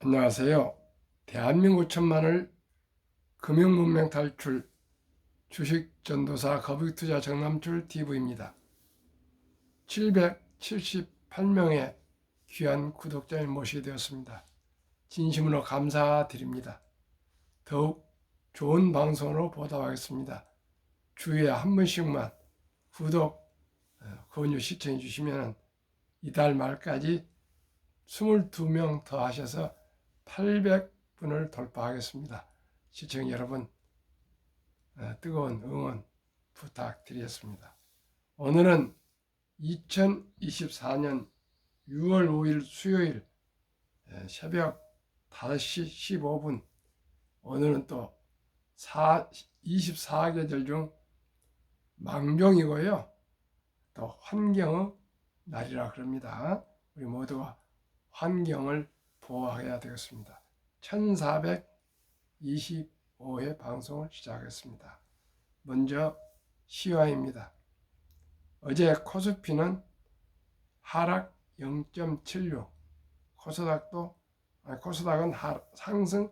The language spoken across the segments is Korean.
안녕하세요. 대한민국 천만을 금융문명 탈출 주식전도사 거북이투자 정남출 TV입니다. 778명의 귀한 구독자를 모시게 되었습니다. 진심으로 감사드립니다. 더욱 좋은 방송으로 보답하겠습니다. 주에 한 번씩만 구독, 권유 시청해 주시면 이달 말까지 22명 더 하셔서 800분을 돌파하겠습니다. 시청 여러분 뜨거운 응원 부탁드리겠습니다. 오늘은 2024년 6월 5일 수요일 새벽 5시 15분, 오늘은 또 24계절 중 망종이고요. 또 환경의 날이라 그럽니다. 우리 모두가 환경을 보호해야 되겠습니다. 1425회 방송을 시작하겠습니다. 먼저 시황입니다. 어제 코스피는 하락 0.76, 코스닥은 상승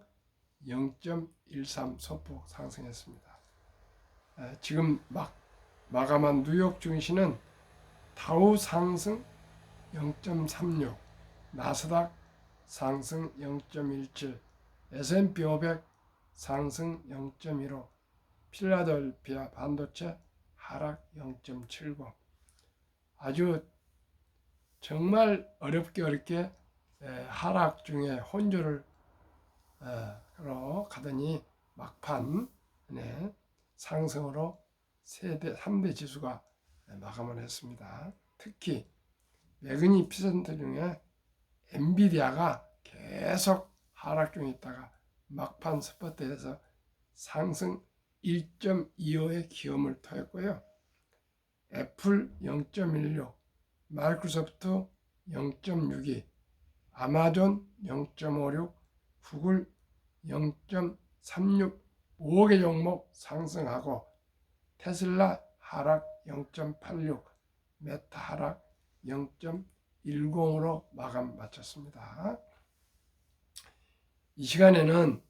0.13 소폭 상승했습니다. 지금 마감한 뉴욕 증시는 다우 상승 0.36, 나스닥 상승 0.17, S&P 500 상승 0.15, 필라델피아 반도체 하락 0.79. 아주 정말 어렵게 하락 중에 혼조를 가더니 막판 상승으로 3대 지수가 마감을 했습니다. 특히 매그니피센트 중에 엔비디아가 계속 하락 중에 있다가 막판 스포트에서 상승 1.25의 기염을 토했고요. 애플 0.16, 마이크로소프트 0.62, 아마존 0.56, 구글 0.36, 5개 종목 상승하고 테슬라 하락 0.86, 메타 하락 0.10으로 마감 마쳤습니다. 이 시간에는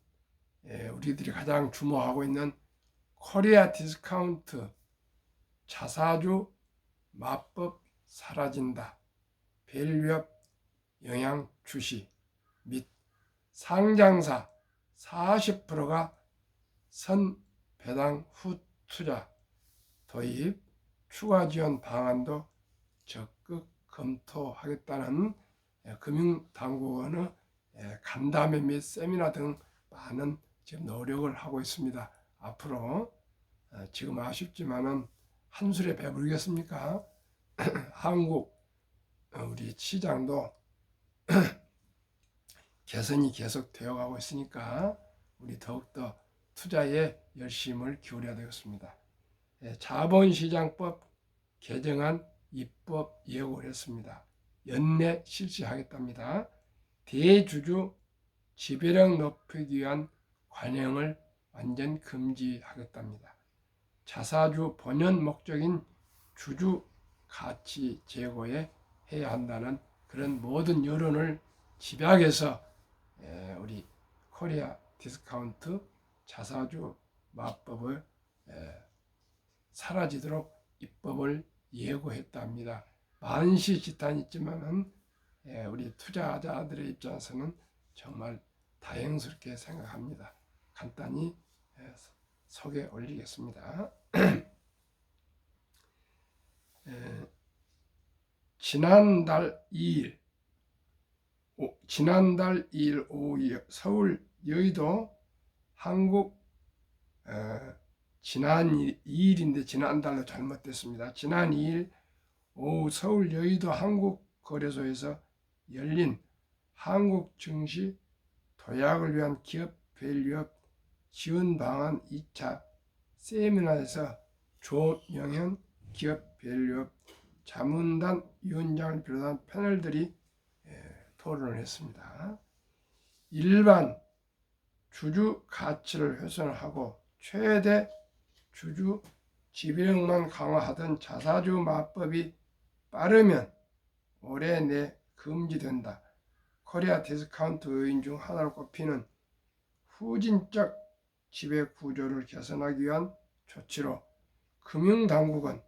우리들이 가장 주목하고 있는 코리아 디스카운트 자사주 마법 사라진다, 밸류업 영양 주시 및 상장사 40%가 선배당 후 투자 도입 추가 지원 방안도 적극 검토하겠다는 금융당국원의 간담회 및 세미나 등 많은 지금 노력을 하고 있습니다. 앞으로 지금 아쉽지만은 한술에 배부르겠습니까? 한국 우리 시장도 개선이 계속 되어가고 있으니까 우리 더욱더 투자에 열심을 기울여야 되겠습니다. 자본시장법 개정안 입법 예고를 했습니다. 연내 실시하겠답니다. 대주주 지배력 높이기 위한 관행을 완전 금지하겠답니다. 자사주 본연 목적인 주주 가치 제고에 해야 한다는 그런 모든 여론을 집약해서 우리 코리아 디스카운트 자사주 마법을 사라지도록 입법을 예고했답니다. 만시지탄이 있지만은 우리 투자자들의 입장에서는 정말 다행스럽게 생각합니다. 간단히 소개 올리겠습니다. 지난달 2일 오후 서울 여의도 한국 지난 2일인데 지난달로 잘못됐습니다. 지난 2일 오후 서울 여의도 한국거래소에서 열린 한국 증시 도약을 위한 기업 밸류업 지원 방안 2차 세미나에서 조명현 기업 밸류업 자문단 위원장을 비롯한 패널들이 토론을 했습니다. 일반 주주 가치를 훼손하고 최대 주주 지배력만 강화하던 자사주 마법이 빠르면 올해 내 금지된다. 코리아 디스카운트 요인 중 하나로 꼽히는 후진적 지배 구조를 개선하기 위한 조치로 금융당국은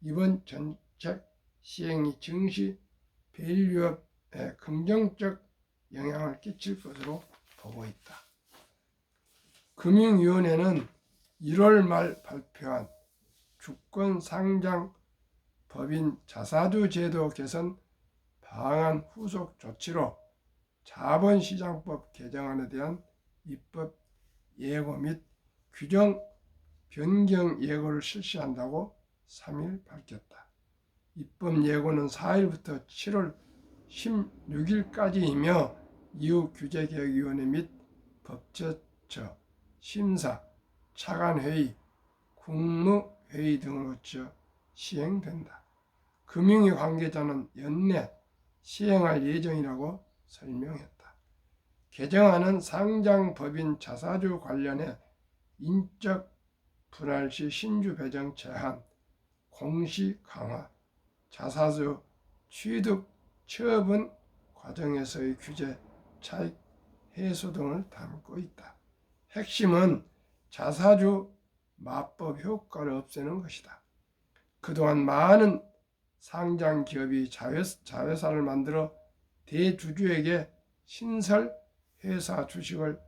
이번 정책 시행이 증시 밸류업에 긍정적 영향을 끼칠 것으로 보고 있다. 금융위원회는 1월 말 발표한 주권 상장 법인 자사주 제도 개선 방안 후속 조치로 자본시장법 개정안에 대한 입법 예고 및 규정 변경 예고를 실시한다고 3일 밝혔다. 입법 예고는 4일부터 7월 16일까지이며 이후 규제개혁위원회 및 법제처, 심사, 차관회의, 국무회의 등을 거쳐 시행된다. 금융위 관계자는 연내 시행할 예정이라고 설명했다. 개정안은 상장법인 자사주 관련해 인적 분할 시 신주 배정 제한, 공시 강화, 자사주 취득 처분 과정에서의 규제 차익 해소 등을 담고 있다. 핵심은 자사주 마법 효과를 없애는 것이다. 그동안 많은 상장 기업이 자회사를 만들어 대주주에게 신설 회사 주식을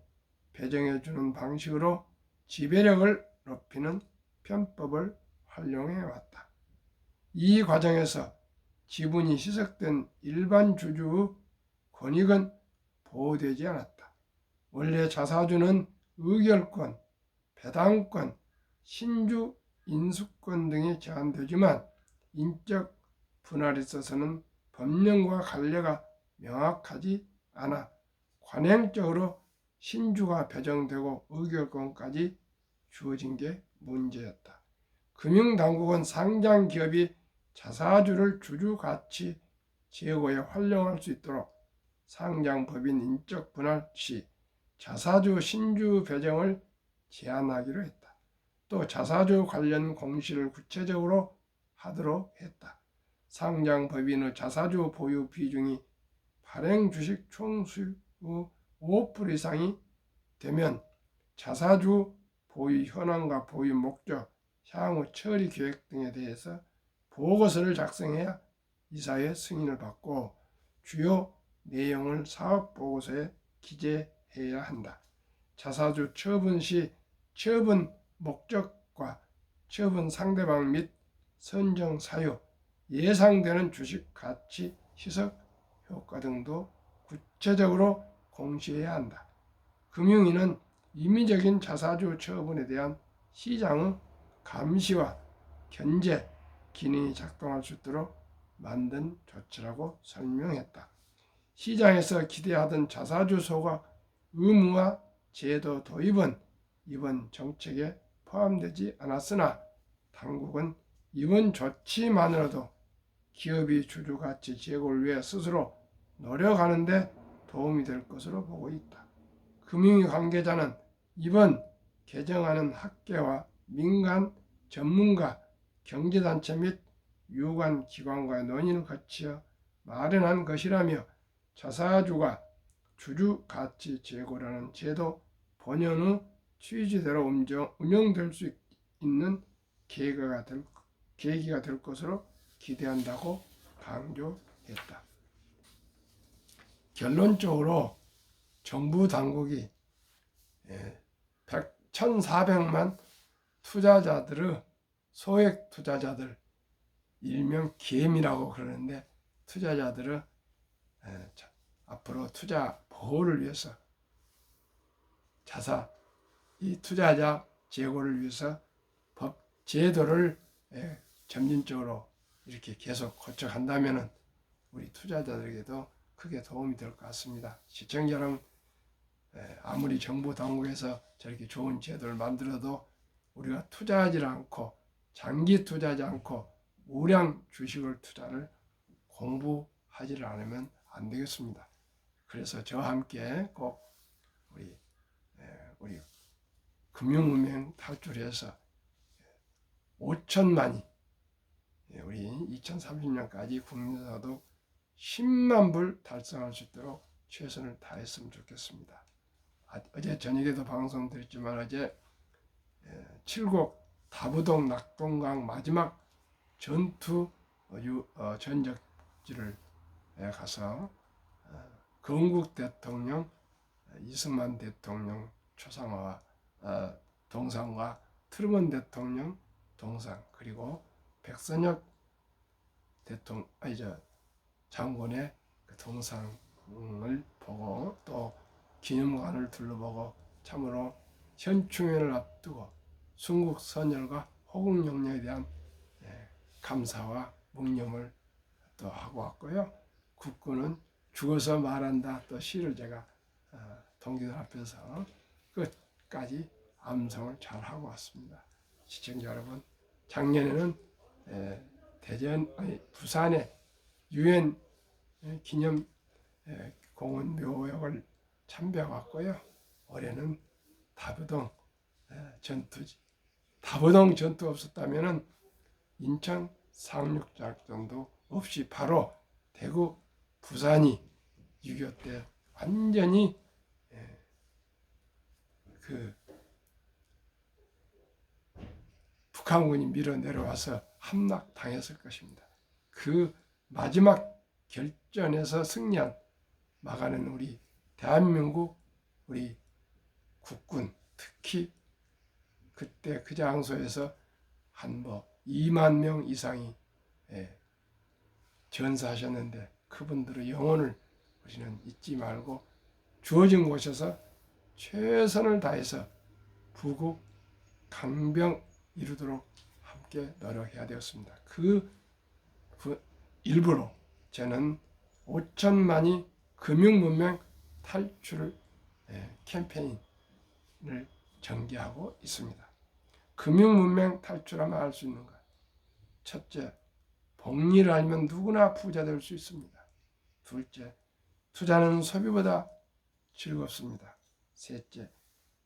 배정해주는 방식으로 지배력을 높이는 편법을 활용해왔다. 이 과정에서 지분이 희석된 일반 주주의 권익은 보호되지 않았다. 원래 자사주는 의결권, 배당권, 신주 인수권 등이 제한되지만 인적 분할에 있어서는 법령과 관례가 명확하지 않아 관행적으로 신주가 배정되고 의결권까지 주어진 게 문제였다. 금융당국은 상장기업이 자사주를 주주가치 제고에 활용할 수 있도록 상장법인 인적 분할 시 자사주 신주 배정을 제한하기로 했다. 또 자사주 관련 공시를 구체적으로 하도록 했다. 상장법인의 자사주 보유 비중이 발행 주식 총수의 5% 이상이 되면 자사주 보유 현황과 보유 목적, 향후 처리 계획 등에 대해서 보고서를 작성해야 이사의 승인을 받고 주요 내용을 사업보고서에 기재해야 한다. 자사주 처분 시 처분 목적과 처분 상대방 및 선정 사유, 예상되는 주식 가치 희석 효과 등도 구체적으로 공시해야 한다. 금융위는 임의적인 자사주 처분에 대한 시장의 감시와 견제 기능이 작동할 수 있도록 만든 조치라고 설명했다. 시장에서 기대하던 자사주 소각 의무화 제도 도입은 이번 정책에 포함되지 않았으나 당국은 이번 조치만으로도 기업이 주주가치 제고를 위해 스스로 노력하는 데 도움이 될 것으로 보고 있다. 금융위 관계자는 이번 개정안은 학계와 민간 전문가, 경제단체 및 유관 기관과의 논의를 거쳐 마련한 것이라며 자사주가 주주가치 제고라는 제도 본연의 취지대로 운영될 수 있는 계기가 될 것으로 기대한다고 강조했다. 결론적으로 정부 당국이 1,400만 투자자들의 소액 투자자들, 일명 개미라고 그러는데 투자자들의 앞으로 투자 보호를 위해서 이 투자자 제고를 위해서 법 제도를 점진적으로 이렇게 계속 고쳐간다면 우리 투자자들에게도 크게 도움이 될 것 같습니다. 시청자 여러분, 아무리 정부 당국에서 저렇게 좋은 제도를 만들어도 우리가 투자하지 않고 장기 투자하지 않고 우량 주식을 투자를 공부하지 않으면 안 되겠습니다. 그래서 저와 함께 꼭 우리 금융문명 탈출해서 5천만이 우리 2030년까지 국민소득 10만 불 달성할 수 있도록 최선을 다했으면 좋겠습니다. 어제 저녁에도 방송드렸지만 어제 칠곡 다부동 낙동강 마지막 전투 전적지를 가서 건국 대통령, 이승만 대통령 초상화와 동상과 트루먼 대통령 동상, 그리고 백선엽 장군의 그 동상을 보고 또 기념관을 둘러보고 참으로 현충일을 앞두고 순국 선열과 호국 영령에 대한 감사와 묵념을 또 하고 왔고요. 국군은 죽어서 말한다 또 시를 제가 동기들 앞에서 끝까지 암송을 잘 하고 왔습니다. 시청자 여러분, 작년에는 부산의 유엔 기념 공원 묘역을 참배해 왔고요. 올해는 다부동 전투지. 다부동 전투 없었다면은 인천 상륙작전도 없이 바로 대구 부산이 6.25 때 완전히 그 북한군이 밀어 내려와서 함락당했을 것입니다. 그 마지막 결전에서 승리한 막아낸 우리 대한민국 우리 국군, 특히 그때 그 장소에서 한 2만 명 이상이 전사하셨는데 그분들의 영혼을 우리는 잊지 말고 주어진 곳에서 최선을 다해서 부국 강병 이루도록 함께 노력해야 되었습니다. 그 일부로 저는 5천만이 금융문명 탈출 캠페인을 전개하고 있습니다. 금융문명 탈출하면 알 수 있는 것. 첫째, 복리를 알면 누구나 부자 될 수 있습니다. 둘째, 투자는 소비보다 즐겁습니다. 셋째,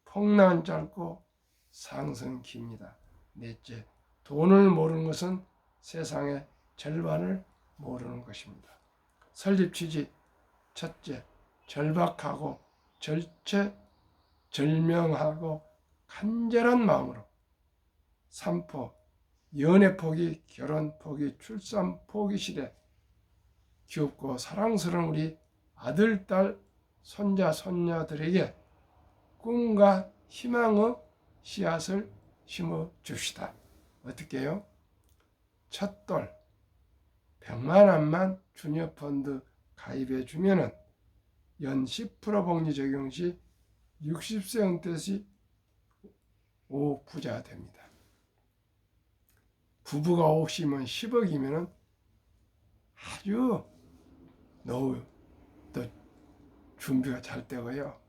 폭락은 짧고 상승은 깁니다. 넷째, 돈을 모르는 것은 세상의 절반을 모르는 것입니다. 설립 취지, 첫째, 절박하고 절체절명하고 간절한 마음으로 삼포, 연애 포기, 결혼 포기, 출산 포기 시대 귀엽고 사랑스러운 우리 아들, 딸, 손자, 손녀들에게 꿈과 희망의 씨앗을 심어 줍시다. 어떻게 해요? 첫돌 100만 원만 주니어펀드 가입해 주면은 연 10% 복리 적용 시 60세 은퇴 시 5억 부자가 됩니다. 부부가 5억이면 10억이면은 아주 노후 또 준비가 잘 되고요.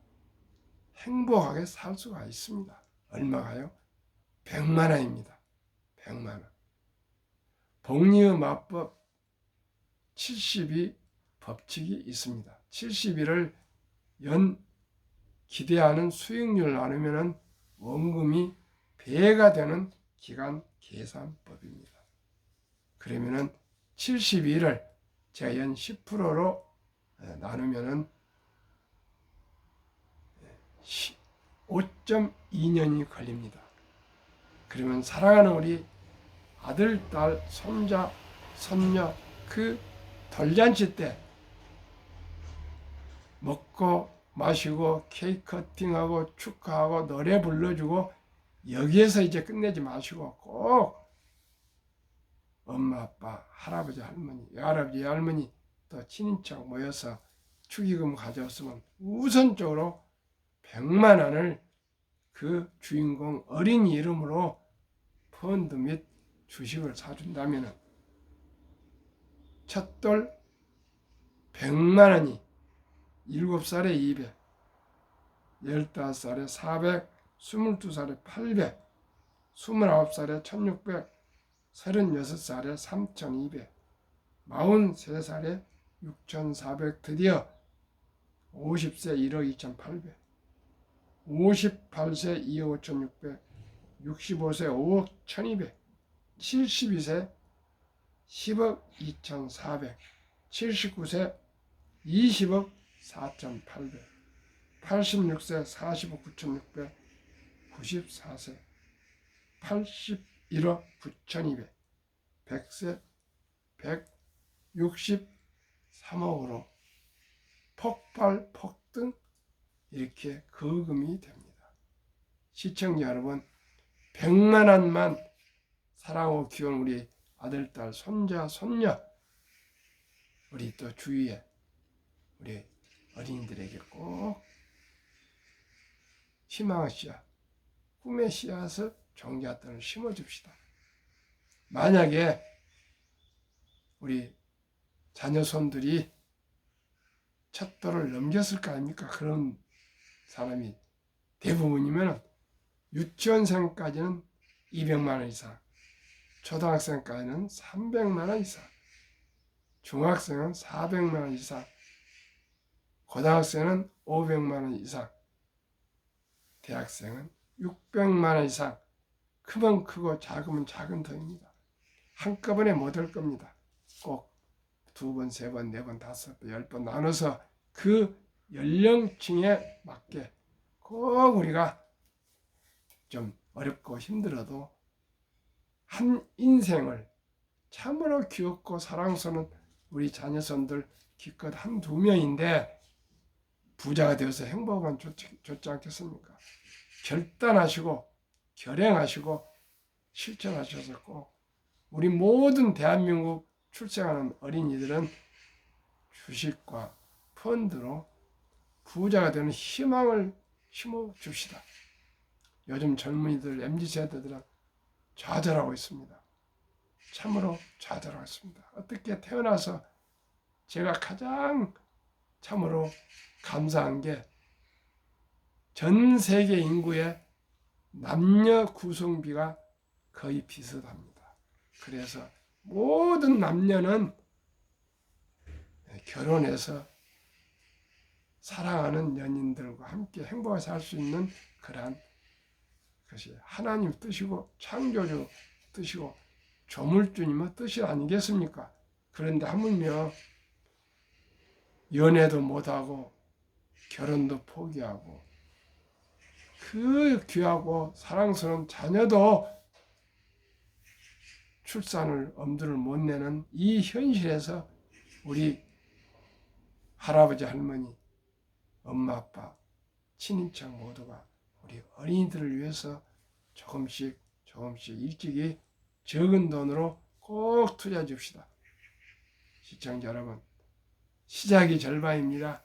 행복하게 살 수가 있습니다. 얼마가요? 100만 원입니다. 100만 원. 복리의 마법 70이 법칙이 있습니다. 70일을 연 기대하는 수익률 나누면 원금이 배가 되는 기간 계산법입니다. 그러면은 72일을 제가 연 10%로 나누면은 5.2년이 걸립니다. 그러면 사랑하는 우리 아들, 딸, 손자, 손녀 그 돌잔치 때 먹고 마시고 케이크 커팅하고 축하하고 노래 불러주고 여기에서 이제 끝내지 마시고 꼭 엄마, 아빠, 할아버지, 할머니, 외할아버지, 외할머니 또 친인척 모여서 축의금 가져왔으면 우선적으로 100만 원을 그 주인공 어린이 이름으로 펀드 및 주식을 사준다면 첫돌 100만 원이 7살에 200, 15살에 400, 22살에 800, 29살에 1600, 36살에 3200, 43살에 6400, 드디어 50세 1억 2800, 58세 2억 5600, 65세 5억 1200, 72세 10억 2400, 79세 20억 4,800, 86세 45, 9,694세 81억 9,200, 100세 163억으로 폭발, 폭등 이렇게 거금이 됩니다. 시청자 여러분, 100만 원만 사랑하고 키운 우리 아들, 딸, 손자, 손녀, 우리 또 주위에 우리 어린이들에게 꼭 희망의 씨앗, 꿈의 씨앗을 종자들을 심어줍시다. 만약에 우리 자녀손들이 첫 돌을 넘겼을 거 아닙니까? 그런 사람이 대부분이면 유치원생까지는 200만 원 이상, 초등학생까지는 300만 원 이상, 중학생은 400만 원 이상, 고등학생은 500만 원 이상, 대학생은 600만 원 이상, 크면 크고 작으면 작은 터입니다. 한꺼번에 못 할 겁니다. 꼭 2번, 3번, 4번, 5번, 10번 나눠서 그 연령층에 맞게 꼭 우리가 좀 어렵고 힘들어도 한 인생을 참으로 귀엽고 사랑스러운 우리 자녀손들 기껏 1-2명인데 부자가 되어서 행복만 좋지 않겠습니까? 결단하시고 결행하시고 실천하셔서 꼭 우리 모든 대한민국 출생하는 어린이들은 주식과 펀드로 부자가 되는 희망을 심어줍시다. 요즘 젊은이들, MZ세대들은 좌절하고 있습니다. 참으로 좌절하고 있습니다. 어떻게 태어나서 제가 가장 참으로 감사한 게 전 세계 인구의 남녀 구성비가 거의 비슷합니다. 그래서 모든 남녀는 결혼해서 사랑하는 연인들과 함께 행복하게 살 수 있는 그러한 것이 하나님 뜻이고 창조주 뜻이고 조물주님의 뜻이 아니겠습니까? 그런데 하물며 연애도 못하고 결혼도 포기하고 그 귀하고 사랑스러운 자녀도 출산을 엄두를 못 내는 이 현실에서 우리 할아버지 할머니, 엄마 아빠, 친인척 모두가 우리 어린이들을 위해서 조금씩 일찍이 적은 돈으로 꼭 투자해 줍시다. 시청자 여러분, 시작이 절반입니다.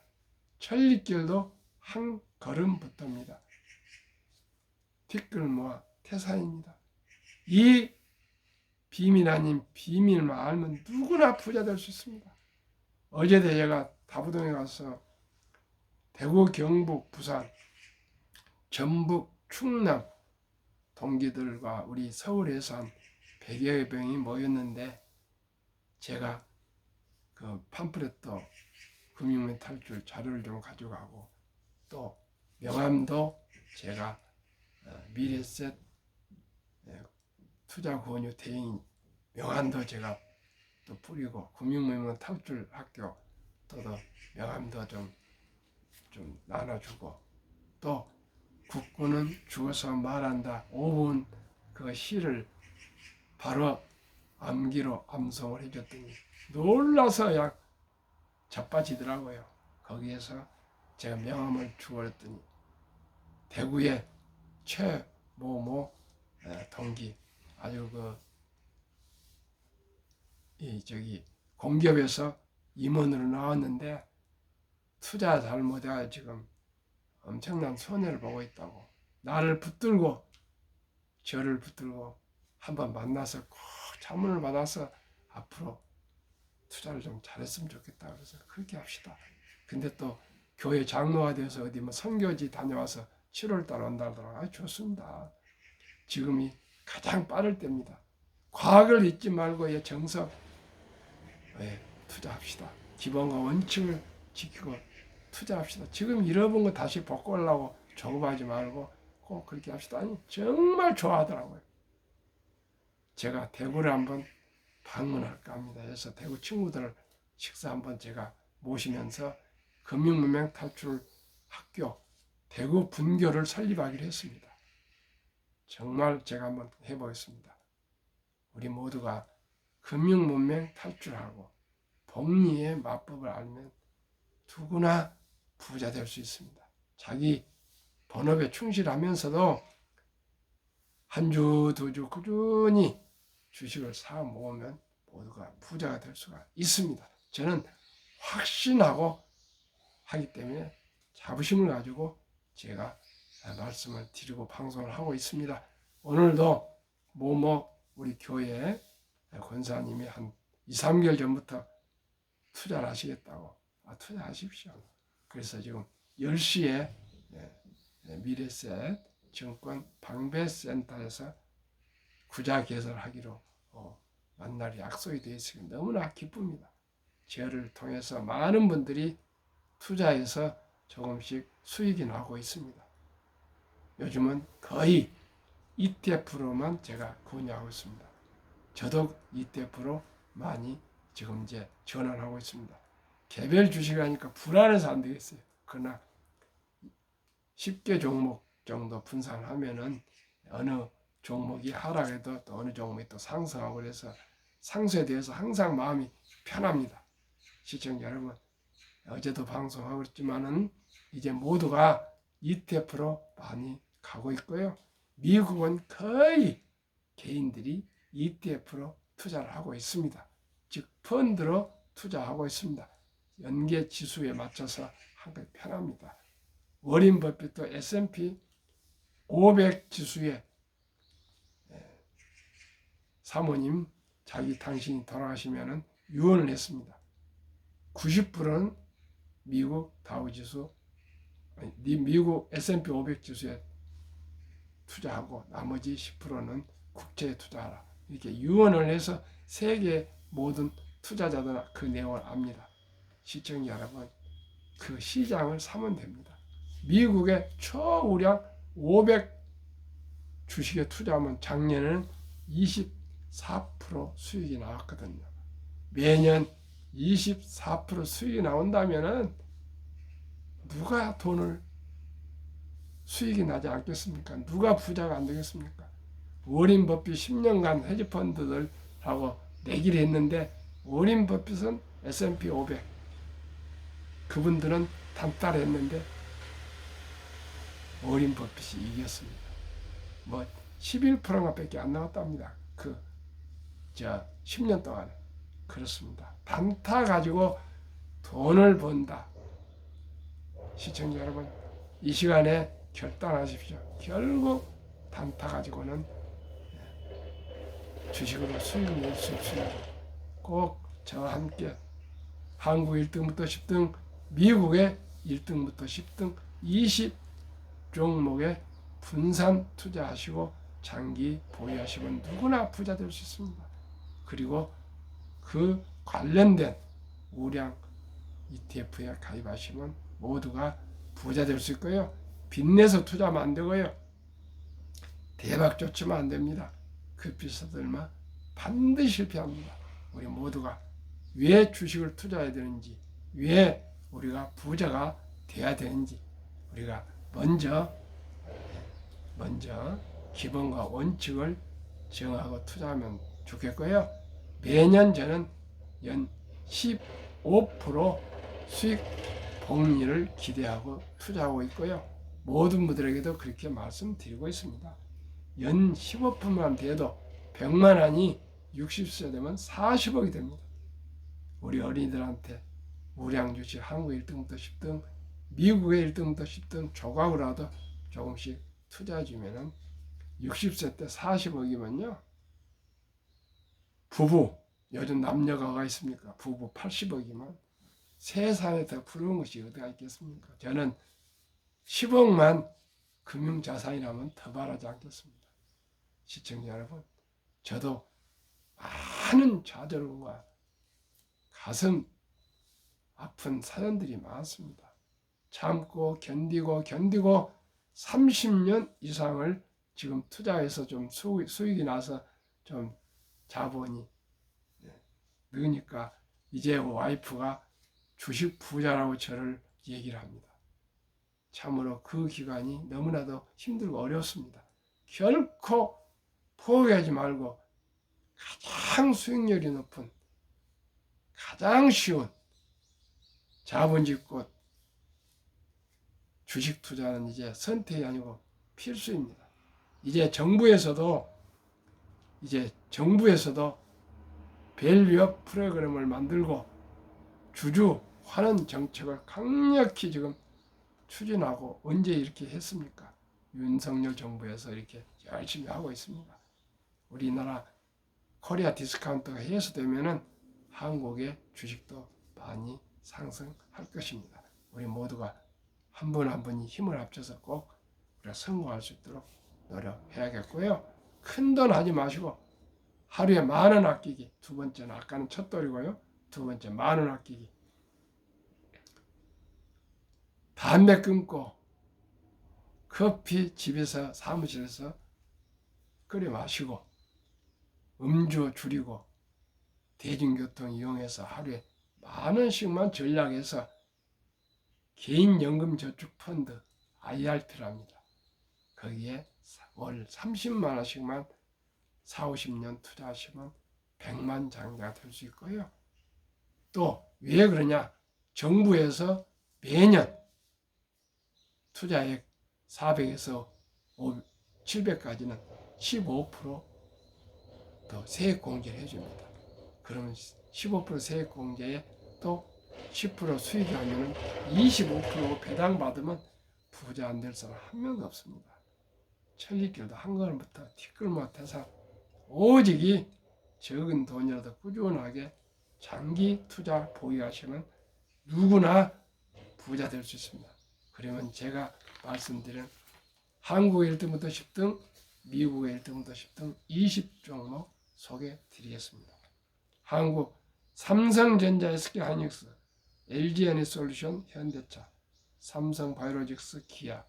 천리길도 한 걸음부터입니다. 티끌 모아 태산입니다. 이 비밀 아닌 비밀만 알면 누구나 부자 될 수 있습니다. 어제도 제가 다부동에 가서 대구, 경북, 부산, 전북, 충남 동기들과 우리 서울에서 한 100여 명이 모였는데 제가 그 팜플렛도 금융면 탈출 자료를 좀 가져가고 또 명함도 제가 미래셋 투자권유 대행 명함도 제가 또 뿌리고 금융면 탈출 학교 또 명함도 좀 나눠주고 또 국군은 죽어서 말한다 5분 그 시를 바로 암기로 암송을 해줬더니 놀라서 약 자빠지더라고요. 거기에서 제가 명함을 주었더니 대구의 최모모 동기 아주 공기업에서 임원으로 나왔는데 투자 잘못해가 지금 엄청난 손해를 보고 있다고 나를 붙들고 저를 붙들고 한번 만나서 꼭 자문을 받아서 앞으로 투자를 좀 잘했으면 좋겠다. 그래서 그렇게 합시다. 근데 또 교회 장로가 돼서 어디 선교지 다녀와서 7월달 온다더라고요. 좋습니다. 지금이 가장 빠를 때입니다. 과학을 잊지 말고 정석 투자합시다. 기본과 원칙을 지키고 투자합시다. 지금 잃어본 거 다시 복구하려고 조급하지 말고 꼭 그렇게 합시다. 아니 정말 좋아하더라고요. 제가 대구를 한번 방문할까 합니다. 그래서 대구 친구들 식사 한번 제가 모시면서 금융문맹 탈출 학교 대구 분교를 설립하기로 했습니다. 정말 제가 한번 해보겠습니다. 우리 모두가 금융문맹 탈출하고 복리의 마법을 알면 누구나 부자 될 수 있습니다. 자기 본업에 충실하면서도 한 주, 두 주 꾸준히 주식을 사 모으면 모두가 부자가 될 수가 있습니다. 저는 확신하고 하기 때문에 자부심을 가지고 제가 말씀을 드리고 방송을 하고 있습니다. 오늘도 우리 교회 권사님이 한 2, 3개월 전부터 투자를 하시겠다고 투자하십시오. 그래서 지금 10시에 미래셋 증권 방배센터에서 구자 개설하기로 만날 약속이 되어 있으니 너무나 기쁩니다. 저를 통해서 많은 분들이 투자해서 조금씩 수익이 나고 있습니다. 요즘은 거의 ETF로만 제가 구매하고 있습니다. 저도 ETF로 많이 지금 이제 전환하고 있습니다. 개별 주식을 하니까 불안해서 안 되겠어요. 그러나 10개 종목 정도 분산하면은 어느 종목이 하락해도 또 어느 종목이 또 상승하고 그래서 상승에 대해서 항상 마음이 편합니다. 시청자 여러분, 어제도 방송하고 그랬지만은 이제 모두가 ETF로 많이 가고 있고요. 미국은 거의 개인들이 ETF로 투자를 하고 있습니다. 즉 펀드로 투자하고 있습니다. 연계 지수에 맞춰서 하기 편합니다. 워린 버핏도 S&P 500 지수에 사모님 당신이 돌아가시면은 유언을 했습니다. 90%는 미국 다우지수, 미국 S&P 500 지수에 투자하고 나머지 10%는 국채에 투자하라. 이렇게 유언을 해서 세계 모든 투자자들은 그 내용을 압니다. 시청자 여러분, 그 시장을 사면 됩니다. 미국의 초우량 500 주식에 투자하면 작년에는 24% 수익이 나왔거든요. 매년 24% 수익이 나온다면은 누가 수익이 나지 않겠습니까? 누가 부자가 안 되겠습니까? 워린 버핏 10년간 헤지펀드들하고 내기를 했는데 워린 버핏은 S&P 500 그분들은 단타했는데 워린 버핏이 이겼습니다. 11%가 밖에 안 나왔답니다. 10년 동안에. 그렇습니다. 단타 가지고 돈을 번다. 시청자 여러분, 이 시간에 결단하십시오. 결국 단타 가지고는 주식으로 수익을 낼 수 없습니다. 꼭 저와 함께 한국 1등부터 10등, 미국의 1등부터 10등 20 종목에 분산 투자하시고 장기 보유하시면 누구나 부자 될 수 있습니다. 그리고 그 관련된 우량 ETF에 가입하시면 모두가 부자 될 수 있고요. 빚내서 투자하면 안 되고요. 대박 쫓으면 안 됩니다. 그 비서들만 반드시 실패합니다. 우리 모두가 왜 주식을 투자해야 되는지, 왜 우리가 부자가 돼야 되는지 우리가 먼저 기본과 원칙을 정하고 투자하면 좋겠고요. 매년 저는 연 15% 수익 복리를 기대하고 투자하고 있고요. 모든 분들에게도 그렇게 말씀드리고 있습니다. 연 15%만 돼도 100만 원이 60세 되면 40억이 됩니다. 우리 어린이들한테 우량 주식 한국 1등부터 10등, 미국의 1등부터 10등 조각으로라도 조금씩 투자해 주면은 60세 때 40억이면요. 부부, 요즘 남녀가 있습니까? 부부 80억이면 세상에 더 부러운 것이 어디가 있겠습니까? 저는 10억만 금융자산이라면 더 바라지 않겠습니다. 시청자 여러분, 저도 많은 좌절과 가슴 아픈 사연들이 많습니다. 참고 견디고 30년 이상을 지금 투자해서 좀 수익이 나서 좀 자본이 느니까 이제 와이프가 주식 부자라고 저를 얘기를 합니다. 참으로 그 기간이 너무나도 힘들고 어렵습니다. 결코 포기하지 말고 가장 수익률이 높은, 가장 쉬운 자본주의권 주식 투자는 이제 선택이 아니고 필수입니다. 이제 정부에서도 밸류업 프로그램을 만들고 주주환원 정책을 강력히 지금 추진하고, 언제 이렇게 했습니까? 윤석열 정부에서 이렇게 열심히 하고 있습니다. 우리나라 코리아 디스카운트가 해소되면은 한국의 주식도 많이 상승할 것입니다. 우리 모두가 한 분 한 분이 힘을 합쳐서 꼭 우리가 성공할 수 있도록 노력해야겠고요. 큰 돈 하지 마시고 하루에 10,000원 아끼기. 두 번째는 아까는 첫 돌이고요. 두 번째 10,000원 아끼기. 담배 끊고 커피 집에서 사무실에서 끓여 마시고, 음주 줄이고, 대중교통 이용해서 하루에 10,000원씩만 전략해서 개인연금저축펀드 IRP랍니다. 거기에 월 30만 원씩만 40-50년 투자하시면 100만 장자가 될 수 있고요. 또 왜 그러냐? 정부에서 매년 투자액 400에서 700까지는 15% 더 세액공제를 해줍니다. 그러면 15% 세액공제에 또 10% 수익이 하면 25% 배당받으면 부자 안 될 사람 한 명도 없습니다. 천리길도 한 걸음부터 티끌 못해서 오직이 적은 돈이라도 꾸준하게 장기 투자 보유하시면 누구나 부자 될 수 있습니다. 그러면 제가 말씀드린 한국의 1등부터 10등, 미국의 1등부터 10등 20종목 소개해 드리겠습니다. 한국 삼성전자, SK하이닉스, LG에너지솔루션, 현대차, 삼성바이오로직스, 기아,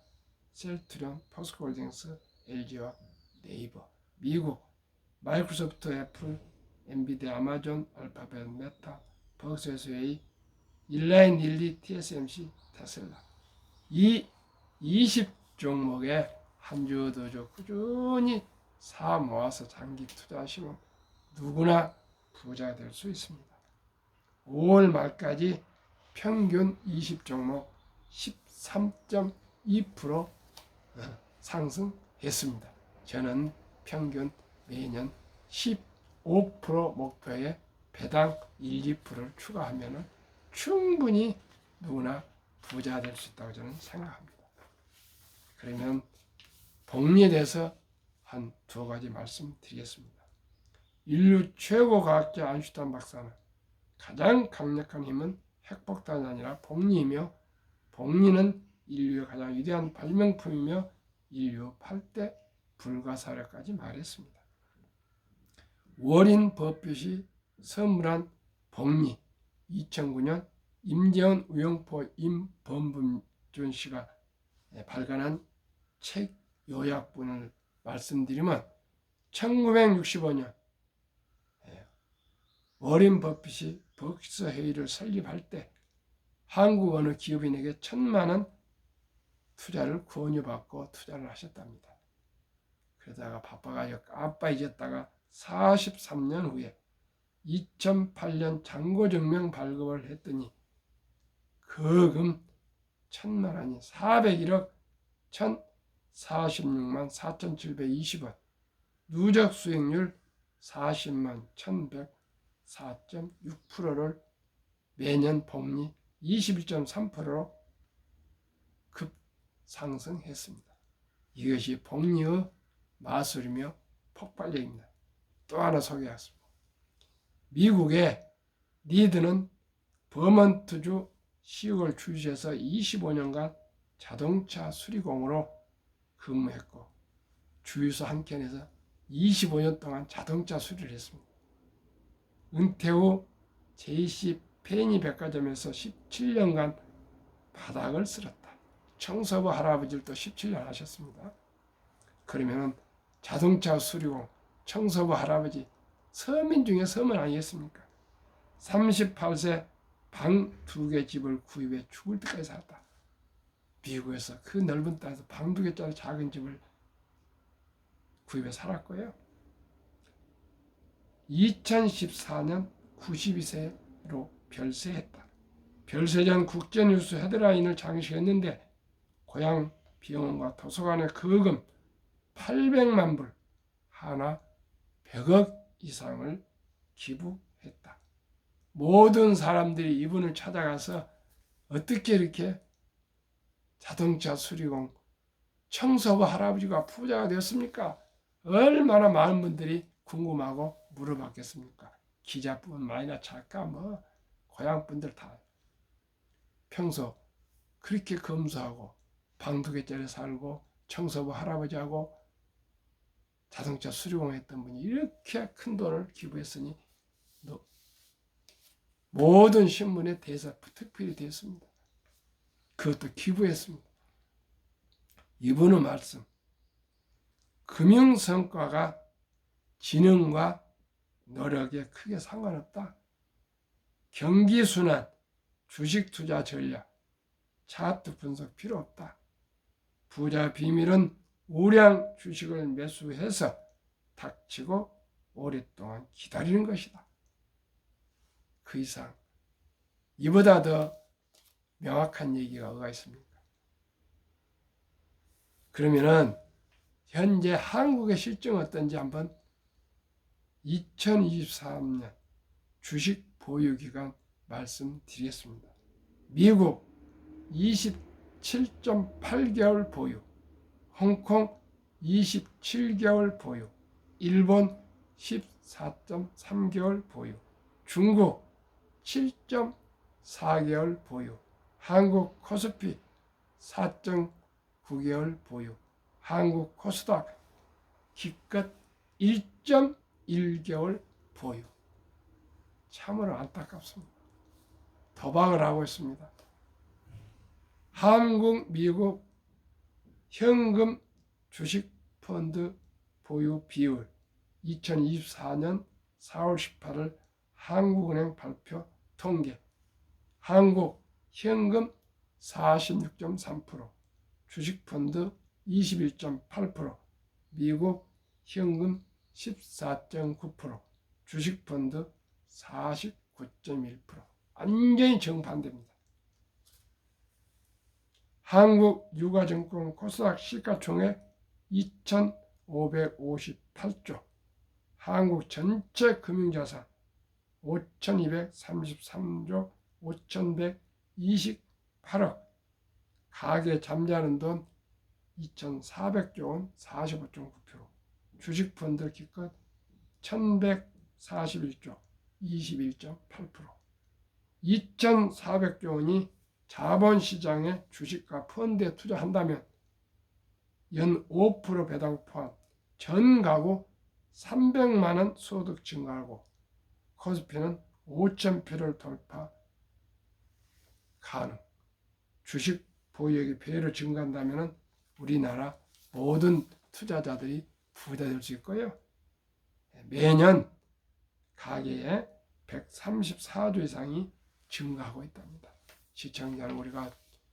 셀트리온, 포스코홀딩스, LG와 네이버. 미국 마이크로소프트, 애플, 엔비디아, 아마존, 알파벳, 메타, 버크셔, 일라인, 릴리, TSMC, 테슬라. 이 20종목에 한 주 두 주 꾸준히 사 모아서 장기 투자하시면 누구나 부자가 될 수 있습니다. 5월 말까지 평균 20종목 13.2% 상승했습니다. 저는 평균 매년 15% 목표에 배당 1-2%를 추가하면 충분히 누구나 부자가 될 수 있다고 저는 생각합니다. 그러면 복리에 대해서 한 2가지 말씀드리겠습니다. 인류 최고 과학자 아인슈타인 박사는 가장 강력한 힘은 핵폭탄이 아니라 복리이며, 복리는 인류의 가장 위대한 발명품이며 인류 8대 불가사의까지 말했습니다. 워린 버핏이 선물한 복리, 2009년 임재원 우영포 임범준 씨가 발간한 책 요약본을 말씀드리면, 1965년 워린 버핏이 버크셔 해일을 설립할 때 한국 어느 기업인에게 1,000만 원 투자를 권유받고 투자를 하셨답니다. 그러다가 바빠가지고 깜빡이졌다가 43년 후에 2008년 잔고증명 발급을 했더니 그 금 1,000만 원이 401억 1,046만 4,720원, 누적 수익률 40만 1,104.6%를 매년 복리 21.3%로 급상승했습니다. 이것이 복리의 마술이며 폭발력입니다. 또 하나 소개하겠습니다. 미국의 리드는 버먼트주 시골 주시에서 25년간 자동차 수리공으로 근무했고, 주유소 한 켠에서 25년 동안 자동차 수리를 했습니다. 은퇴 후 JC 페니 백화점에서 17년간 바닥을 쓸었다. 청소부 할아버지를 또 17년 하셨습니다. 그러면 자동차 수리공, 청소부 할아버지, 서민 중에 서민 아니겠습니까? 38세 방 2개 집을 구입해 죽을 때까지 살았다. 미국에서 그 넓은 땅에서 방 2개짜리 작은 집을 구입해 살았고요. 2014년 92세로 별세했다. 별세 전 국제뉴스 헤드라인을 장식했는데 고향 병원과 도서관에 거금 800만 불, 하나 100억 이상을 기부했다. 모든 사람들이 이분을 찾아가서 어떻게 이렇게 자동차 수리공 청소부 할아버지가 부자가 되었습니까? 얼마나 많은 분들이 궁금하고 물어봤겠습니까? 기자뿐 많이나 작가 뭐 고향 분들 다 평소 그렇게 검소하고 방 2개짜리 살고 청소부 할아버지하고 자동차 수리공 했던 분이 이렇게 큰 돈을 기부했으니 모든 신문에 대사 특필이 되었습니다. 그것도 기부했습니다. 이분의 말씀, 금융성과가 지능과 노력에 크게 상관없다. 경기순환, 주식투자 전략, 차트 분석 필요 없다. 부자 비밀은 우량 주식을 매수해서 닥치고 오랫동안 기다리는 것이다. 그 이상 이보다 더 명확한 얘기가 어디가 있습니까? 그러면은 현재 한국의 실정이 어떤지 한번 2023년 주식 보유기간 말씀드리겠습니다. 미국 27.8개월 보유, 홍콩 27개월 보유, 일본 14.3개월 보유, 중국 7.4개월 보유, 한국 코스피 4.9개월 보유, 한국 코스닥 기껏 1.1개월 보유. 참으로 안타깝습니다. 도박을 하고 있습니다. 한국, 미국 현금 주식 펀드 보유 비율 2024년 4월 18일 한국은행 발표 통계. 한국 현금 46.3%, 주식 펀드 21.8%, 미국 현금 14.9%, 주식 펀드 49.1%. 완전히 정반대입니다. 한국 유가증권 코스닥 시가총액 2,558조, 한국 전체 금융자산 5,233조 5,128억, 가계 잠자는 돈 2,400조 원 45.9%, 주식펀드 기껏 1,141조 21.8%, 2,400조 원이 자본시장에 주식과 펀드에 투자한다면 연 5% 배당 포함 전 가구 300만 원 소득 증가하고 코스피는 5,000표를 돌파 가능. 주식 보유액이 배로 증가한다면 우리나라 모든 투자자들이 부자 될 수 있고요. 매년 가계에 134조 이상이 증가하고 있답니다. 시청자 우리가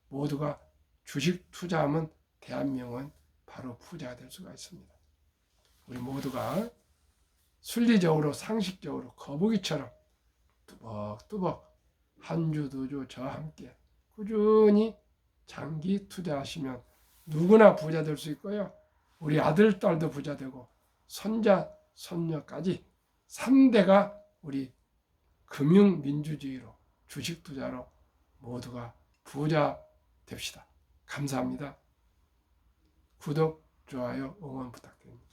모두가 주식 투자하면 대한민국은 바로 부자가 될 수가 있습니다. 우리 모두가 순리적으로 상식적으로 거북이처럼 뚜벅뚜벅 한 주 두 주 저와 함께 꾸준히 장기 투자하시면 누구나 부자 될 수 있고요. 우리 아들, 딸도 부자 되고 손자, 손녀까지 3대가 우리 금융민주주의로 주식 투자로 모두가 부자 됩시다. 감사합니다. 구독, 좋아요, 응원 부탁드립니다.